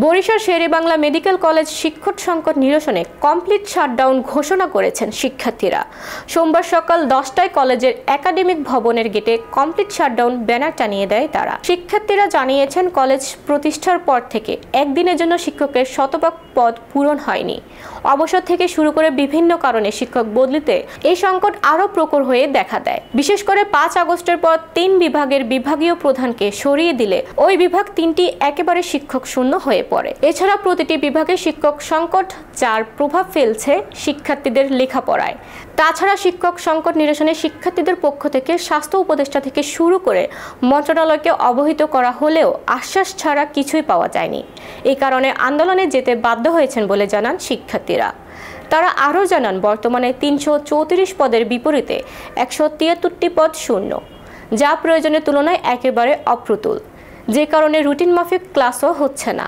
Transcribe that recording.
Barishal Sherebangla medical college শিক্ষক সংকট নিরসনে কমপ্লিট শাটডাউন ঘোষণা করেছেন শিক্ষার্থীরা। সোমবার সকাল 10টায় কলেজের একাডেমিক ভবনের গেটে কমপ্লিট শাটডাউন ব্যানার টানিয়ে দেয় তারা। শিক্ষার্থীরা জানিয়েছেন, কলেজ প্রতিষ্ঠার পর থেকে একদিনের জন্য শিক্ষকের শতভাগ পদ পূরণ হয়নি। অবসর থেকে শুরু করে বিভিন্ন কারণে শিক্ষক বদলিতে এই সংকট আরও প্রখর হয়ে দেখা দেয়। বিশেষ করে 5 আগস্টের পর 3 বিভাগের বিভাগীয় প্রধানকে সরিয়ে দিলে ওই বিভাগ 3টি একেবারে শিক্ষক শূন্য হয়ে পড়ে। এছাড়া প্রতিটি বিভাগে শিক্ষক সংকট, যার প্রভাব ফেলছে শিক্ষার্থীদের লেখাপড়ায়। তাছাড়া শিক্ষক সংকট নিরসনে শিক্ষার্থীদের পক্ষ থেকে স্বাস্থ্য উপদেষ্টা থেকে শুরু করে মন্ত্রণালয়কে অবহিত করা হলেও আশ্বাস ছাড়া কিছুই পাওয়া যায়নি। এই কারণে আন্দোলনে যেতে বাধ্য হয়েছেন বলে জানান শিক্ষার্থীরা। তারা আরও জানান, বর্তমানে 334 পদের বিপরীতে 173টি পদ শূন্য, যা প্রয়োজনের তুলনায় একেবারে অপ্রতুল, যে কারণে রুটিন মাফিক ক্লাসও হচ্ছে না।